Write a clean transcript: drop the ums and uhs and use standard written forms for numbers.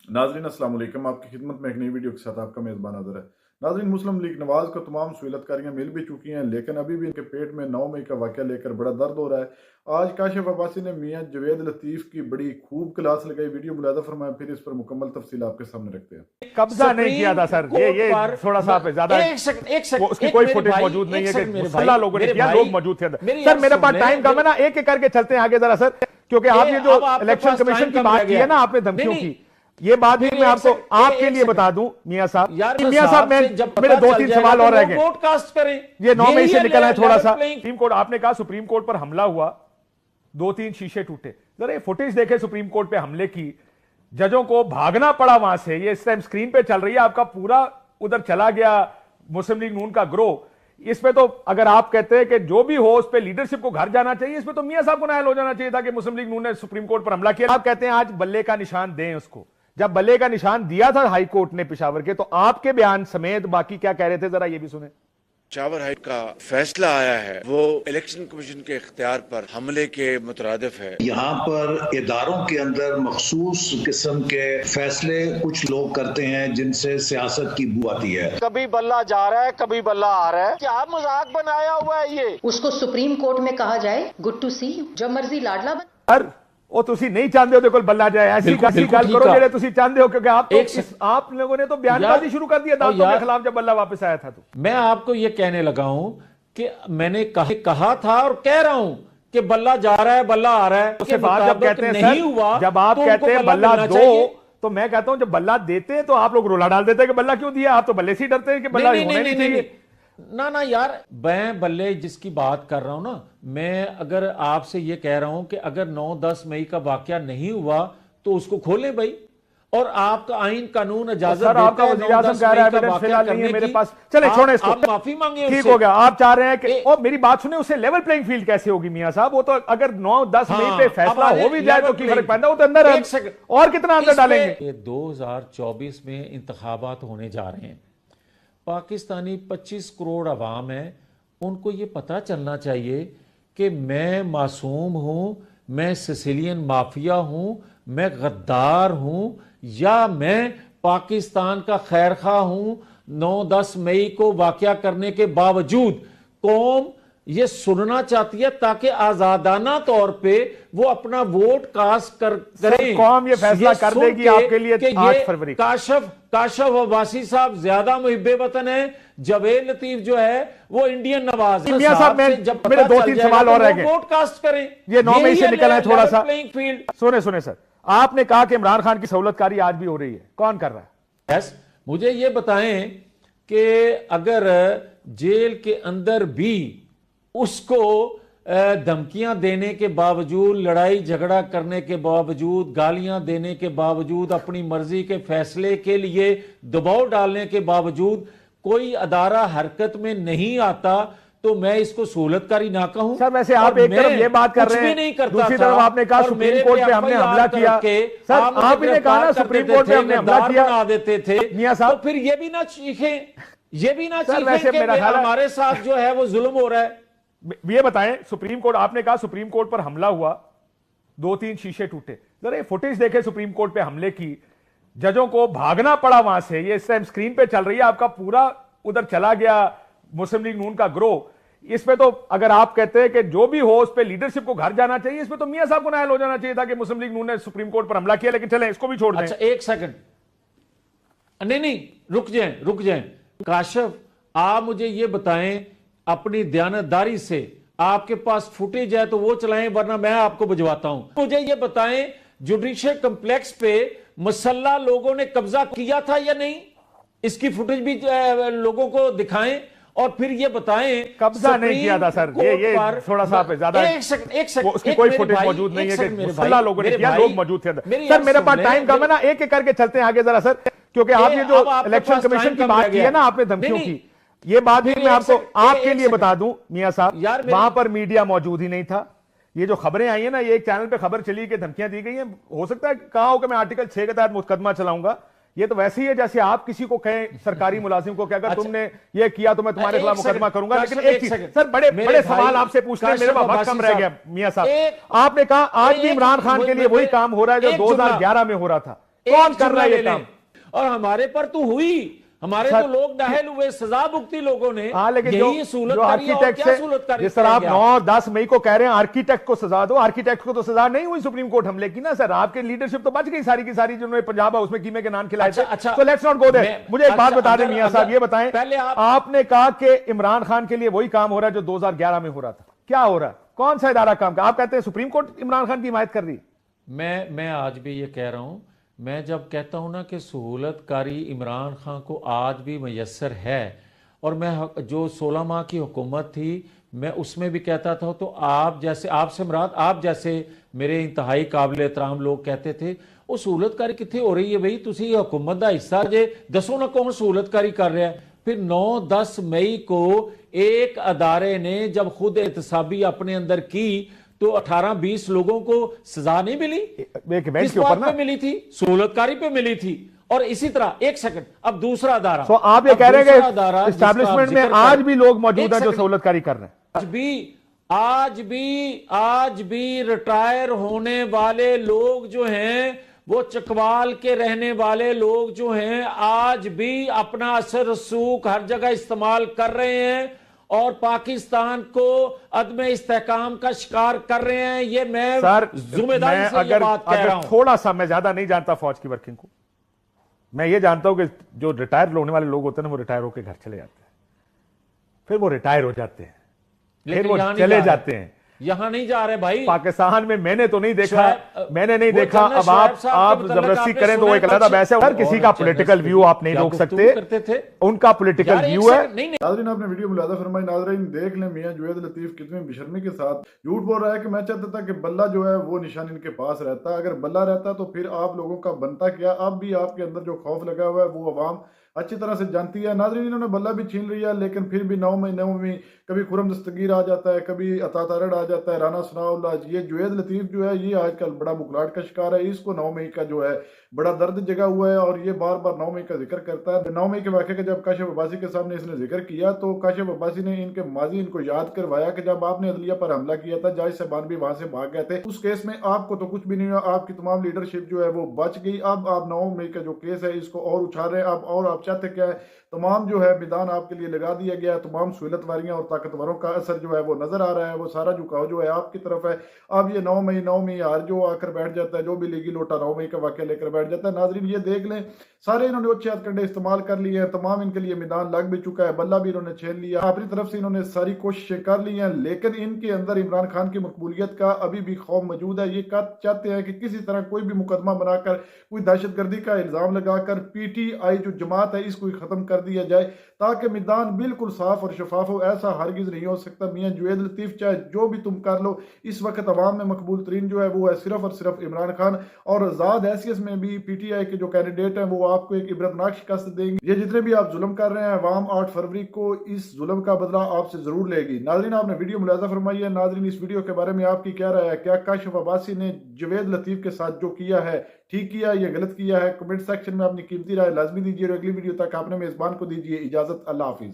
नाजरीन अस्सलाम वालेकुम। आपकी खिदमत में एक नई वीडियो के साथ आपका मेज़बान हाज़िर है। नाजरीन, मुस्लिम लीग नवाज को तमाम सहूलतकारियाँ मिल भी चुकी हैं, लेकिन अभी भी इनके पेट में 9 मई का वाक़या लेकर बड़ा दर्द हो रहा है। आज काशिफ अब्बासी ने मियाँ जवेद लतीफ़ की बड़ी खूब क्लास लगाई, वीडियो मुलाहिज़ा फरमाया, फिर इस पर मुकम्मल तफसील आपके सामने रखते हैं। कब्जा नहीं किया था सर, ये थोड़ा सा ज्यादा उसकी कोई फुटेज मौजूद नहीं है कि मुसल्ला लोगों ने किया, लोग मौजूद थे। सर मेरे पास टाइम कम है ना, एक एक करके चलते हैं आगे जरा सर, क्योंकि आप ये जो इलेक्शन कमीशन की बात की है ना आपने धमकियों की, ये बात भी मैं आपको आपके लिए बता दूं मियां साहब। मियां साहब मेरे 2-3 सवाल और रह गए। ब्रॉडकास्ट करें, ये 9 मई से निकला है थोड़ा सा। सुप्रीम कोर्ट, आपने कहा सुप्रीम कोर्ट पर हमला हुआ, 2-3 शीशे टूटे, जरा ये फुटेज देखे सुप्रीम कोर्ट पे हमले की, जजों को भागना पड़ा वहां से। ये इस टाइम स्क्रीन पे चल रही है, आपका पूरा उधर चला गया मुस्लिम लीग नून का ग्रोह। इसमें तो अगर आप कहते हैं कि जो भी हो उस पे लीडरशिप को घर जाना चाहिए, इसमें तो मियां साहब को नायल हो जाना चाहिए था कि मुस्लिम लीग नून ने सुप्रीम कोर्ट पर हमला किया। आप कहते हैं आज बल्ले का निशान दें उसको, जब बल्ले का निशान दिया था हाई कोर्ट ने पेशावर के, तो आपके बयान समेत बाकी क्या कह रहे थे, जरा ये भी सुने। पेशावर हाई का फैसला आया है वो इलेक्शन कमीशन के इख्तियार पर हमले के मुतरादिफ है। यहाँ पर इदारों के अंदर मखसूस किस्म के फैसले कुछ लोग करते हैं जिनसे सियासत की बू आती है। कभी बल्ला जा रहा है, कभी बल्ला आ रहा है, क्या मजाक बनाया हुआ है ये। उसको सुप्रीम कोर्ट में कहा जाए गुड टू सी, जब मर्जी लाडला बन। ਉਹ ਤੁਸੀਂ ਨਹੀਂ ਚਾਹੁੰਦੇ ਹੋ ਦੇਖੋ ਬੱਲਾ ਜਾਏ, ऐसी ਗੱਲ करो ਜਿਹੜੇ ਤੁਸੀਂ ਚਾਹੁੰਦੇ ਹੋ, क्योंकि आप लोगों ने तो बयानबाजी शुरू कर दी दांतों के खिलाफ जब बल्ला वापस आया था। तो मैं आपको ये कहने लगा हूं कि मैंने कहा था और कह रहा हूं कि बल्ला जा रहा है, बल्ला आ रहा है, उसके बाद जब कहते हैं नहीं हुआ, जब आप कहते हैं बल्ला दो, तो मैं कहता हूं जब बल्ला देते हैं तो आप लोग रोला डाल देते हैं कि बल्ला क्यों दिया। आप तो बल्ले से ही डरते हैं कि बल्ला होना नहीं चाहिए। ना यार, मैं बल्ले जिसकी बात कर रहा हूं ना, मैं अगर आपसे ये कह रहा हूं कि अगर 9-10 मई का वाकया नहीं हुआ तो उसको खोलें भाई, और आपका आइन कानून इजाजत देता है। आपका वज़ीर आज़म कह रहा है एविडेंस फिलहाल नहीं है मेरे पास, चले छोड़े इसको, आप माफी मांगे, ठीक हो गया। आप चाह रहे हैं कि और मेरी बात सुने, उससे लेवल प्लेइंग फील्ड कैसे होगी मियां साहब? वो तो अगर 9-10 मई पे फैसला हो भी जाए तो की फर्क पड़ता है, वो तो अंदर और कितना अंदर डालेंगे। 2024 में इंतखाबात होने जा रहे हैं, पाकिस्तानी 25 करोड़ अवाम है, उनको ये पता चलना चाहिए कि मैं मासूम हूं, मैं सिसिलियन माफिया हूं, मैं गद्दार हूं, या मैं पाकिस्तान का खैरखा हूं। 9-10 मई को वाकया करने के बावजूद कौम ये सुनना चाहती है ताकि आजादाना तौर पे वो अपना वोट कास्ट करें। कौम ये फैसला कर देगी आपके लिए 8 फरवरी। काशिफ अब्बासी साहब ज्यादा मुहिब्बे वतन है, जवेद लतीफ जो है वो इंडियन नवाज है। मियां साहब मेरे 2-3 सवाल और रह गए। वोट कास्ट करें, ये 9 मई से निकला है थोड़ा सा। फील्ड सुने सर, आपने कहा कि इमरान खान की सहूलतकारी आज भी हो रही है, कौन कर रहा है? यस, मुझे ये बताएं कि अगर जेल के अंदर भी उसको धमकियां देने के बावजूद, लड़ाई झगड़ा करने के बावजूद, गालियां देने के बावजूद, अपनी मर्जी के फैसले के लिए दबाव डालने के बावजूद कोई अदारा हरकत में नहीं आता, तो मैं इसको सहूलतकारी ना कहूं। सर वैसे आप एक तरफ ये बात कर रहे हैं, नहीं करता, दूसरी तरफ आपने कहा सुप्रीम कोर्ट पे हमने हमला किया। सर आप ने कहा ना सुप्रीम कोर्ट पे हमने हमला किया, बना देते थे मियां साहब, तो फिर ये भी ना चीखें, ये भी ना चीखें वैसे कि हमारे साथ जो है वो जुल्म हो रहा है। ये बताएं, सुप्रीम कोर्ट, आपने कहा सुप्रीम कोर्ट पर हमला हुआ, 2-3 शीशे टूटे, जरा ये फुटेज देखे सुप्रीम कोर्ट पे हमले की, जजों को भागना पड़ा वहां से। ये इस टाइम स्क्रीन पे चल रही है, आपका पूरा उधर चला गया मुस्लिम लीग नून का ग्रोह। इसमें तो अगर आप कहते हैं कि जो भी हो उस पे लीडरशिप को घर जाना चाहिए, इसमें तो मियां साहब को नायल हो जाना चाहिए था कि मुस्लिम लीग नून ने सुप्रीम कोर्ट पर हमला किया। लेकिन चलें इसको भी छोड़ दें। अच्छा एक सेकंड, नहीं रुक जाएं। काशिफ, आप मुझे ये बताएं अपनी दयानतदारी से, आपके पास फुटेज है तो वो चलाएं, वरना मैं आपको भिजवाता हूं। मुझे ये बताएं जुडिशियल कॉम्प्लेक्स पे मुसल्ला लोगों ने कब्जा किया था या नहीं, इसकी फुटेज भी लोगों को दिखाएं, और फिर ये बताएं कब्जा नहीं किया था सर। ये थोड़ा सा ज्यादा, एक सेकंड, उसकी कोई फुटेज मौजूद नहीं है कि मुसल्ला लोगों ने किया, लोग मौजूद थे। सर मेरे पास टाइम कम है ना, एक एक करके चलते हैं आगे जरा सर, क्योंकि आप ये जो इलेक्शन कमीशन की बात की है ना आपने धमकियों की, ये बात भी मैं आपको आपके लिए बता दूं मियां साहब, वहां पर मीडिया मौजूद ही नहीं था। ये जो खबरें आई है ना, ये एक चैनल पे खबर चली कि धमकियां दी गई हैं, हो सकता है कहा हो कि मैं आर्टिकल 6 के तहत मुकदमा चलाऊंगा। ये तो वैसे ही है जैसे आप किसी को कहें, सरकारी मुलाजिम को, कि अगर तुमने ये किया तो मैं तुम्हारे खिलाफ मुकदमा करूंगा। लेकिन एक चीज सर, बड़े बड़े सवाल आपसे पूछने मेरे पास वक्त कम रह गया मियां साहब। आपने कहा आज भी इमरान खान के लिए वही काम हो रहा है जो 2011 में हो रहा था। कौन कर रहा है ये काम? और हमारे पर तो हुई, हमारे तो लोग नाहल हुए, सजा भुगती लोगों ने। हाँ, लेकिन यही सहूलत जो आर्किटेक्ट है, जिस तरह आप 9-10 मई को कह रहे हैं आर्किटेक्ट को सजा दो, आर्किटेक्ट को तो सजा नहीं हुई सुप्रीम कोर्ट हमले की ना सर। आपके लीडरशिप तो बच गई सारी की सारी, जिन्होंने पंजाब हाउस में कीमे के नान खिलाए थे। तो लेट्स नॉट गो देयर। मुझे एक बात बता दें मियां साहब, ये बताएं, पहले आपने कहा कि इमरान खान के लिए वही काम हो रहा है जो 2011 में हो रहा था। क्या हो रहा है? कौन सा इदारा काम का? आप कहते हैं सुप्रीम कोर्ट इमरान खान की हिमायत कर रही। मैं आज भी ये कह रहा हूं, मैं जब कहता हूं ना कि सहूलतकारी इमरान खान को आज भी मैसर है, और मैं जो 16 माह की हुकूमत थी मैं उसमें भी कहता था, तो आप जैसे, आपसे मुराद आप जैसे मेरे इंतहाई काबिल एहतराम लोग कहते थे वो सहूलतकारी कितने हो रही है भाई, तुसी हुकूमत का हिस्सा जे, दसो ना कौन सहूलतकारी कर रहा है। फिर 9-10 मई को एक अदारे ने जब खुद एहतसाबी अपने अंदर की तो 18-20 लोगों को सजा नहीं मिली। किस बात पे मिली थी? सहूलतकारी पे मिली थी। और इसी तरह, एक सेकंड, अब दूसरा अदारा, तो आप ये कह रहे हैं कि एस्टैब्लिशमेंट में आज भी लोग मौजूद हैं जो सहूलतकारी कर रहे हैं। आज भी रिटायर होने वाले लोग जो हैं, वो चकवाल के रहने वाले लोग जो हैं, आज भी अपना असर रसूख हर जगह इस्तेमाल कर रहे हैं और पाकिस्तान को अदम इस्तेहकाम का शिकार कर रहे हैं। ये मैं जिम्मेदारी से ये बात कह रहा हूं। थोड़ा सा, मैं ज्यादा नहीं जानता फौज की वर्किंग को, मैं ये जानता हूं कि जो रिटायर होने वाले लोग होते हैं ना, वो रिटायर होकर घर चले जाते हैं, फिर वो रिटायर हो जाते हैं, फिर वो चले जाते हैं। यहां नहीं जा रहे भाई, पाकिस्तान में मैंने तो नहीं देखा, मैंने नहीं देखा। अब आप जबरदस्ती करें तो वो एक अलग वैसे हर किसी का पॉलिटिकल व्यू आप नहीं रोक सकते, उनका पॉलिटिकल व्यू है। नाज़रीन, आपने वीडियो मुलाज़ा फरमाई। नाज़रीन देख लें, मियां जुवैद लतीफ कितनी बेशर्मी के साथ झूठ बोल रहा है कि मैं चाहता था कि बल्ला जो है वो निशान इनके पास रहता। अगर बल्ला रहता तो फिर आप लोगों का बनता क्या? अब भी आपके अंदर जो खौफ लगा हुआ है वो अवाम अच्छी तरह से जानती है। नाज़रीन, इन्होंने बल्ला भी छीन लिया, लेकिन फिर भी 9 महीनों में कभी खुरम दस्तगीर आ जाता है, कभी अतातारड़ आ जाता है, राना सनाउल्लाह। ये जुवैद लतीफ जो है ये आजकल बड़ा बुखलाहट का शिकार है। इसको 9 मई का जो है बड़ा दर्द जगा हुआ है और ये बार बार 9 मई का जिक्र करता है। 9 मई के वाक़े का जब काशिफ अब्बासी के सामने इसने जिक्र किया तो काशिफ अब्बासी ने इनके माजी इनको याद करवाया कि जब आपने अदलिया पर हमला किया था, जायज साहबान भी वहां से भाग गए थे, उस केस में आपको तो कुछ भी नहीं हुआ, आपकी तमाम लीडरशिप जो है वो बच गई। अब आप 9 मई का जो केस है इसको और उछाल रहे हैं। अब और आप चाहते क्या है? तमाम जो है मैदान आपके लिए लगा दिया गया है, तमाम सहूलत वारियां और ताकतवरों का असर जो है वो नजर आ रहा है, वो सारा झुकाव जो है आपकी तरफ है। अब ये 9 मई यार जो आकर बैठ जाता है, जो भी लेगी लोटा 9 मई का वाकया लेकर बैठ जाता है। नाजरीन ये देख लें, सारे इन्होंने अच्छे हथकंडे इस्तेमाल कर लिए हैं, तमाम इनके लिए मैदान लग भी चुका है, बल्ला भी इन्होंने छीन लिया, अपनी तरफ से इन्होंने सारी कोशिशें कर ली हैं, लेकिन इनके अंदर इमरान खान की मकबूलियत का अभी भी खौफ मौजूद है। ये चाहते हैं कि किसी तरह कोई भी मुकदमा बनाकर, कोई दहशतगर्दी का इल्जाम लगाकर PTI जो जमात है इसको खत्म कर दिया जाए ताकि मैदान बिल्कुल साफ और शफाफ हो। ऐसा हरगिज नहीं हो सकता। मियां जुवैद लतीफ चाहे जो भी तुम कर लो, इस वक्त अवाम में मकबूल तरीन जो है वो है सिर्फ और सिर्फ इमरान खान। और आजाद हैसियत में भी PTI के जो कैंडिडेट हैं वो आपको एक इबरतनाक शिकस्त देंगे। ये जितने भी आप जुल्म कर रहे हैं, अवाम 8 फरवरी को इस जुल्म का बदला आपसे जरूर लेगी। नाजरीन, आपने वीडियो मुलाजा फरमाई है। नाजरीन, इस वीडियो के बारे में आपकी क्या राय है? क्या काशिफ अब्बासी ने जुवैद लतीफ के साथ जो किया है ठीक किया या गलत किया है? कमेंट सेक्शन में अपनी कीमती राय लाजमी दीजिए और अगली वीडियो तक आपने मेजबान को दीजिए इजाजत। अल्लाह हाफिज।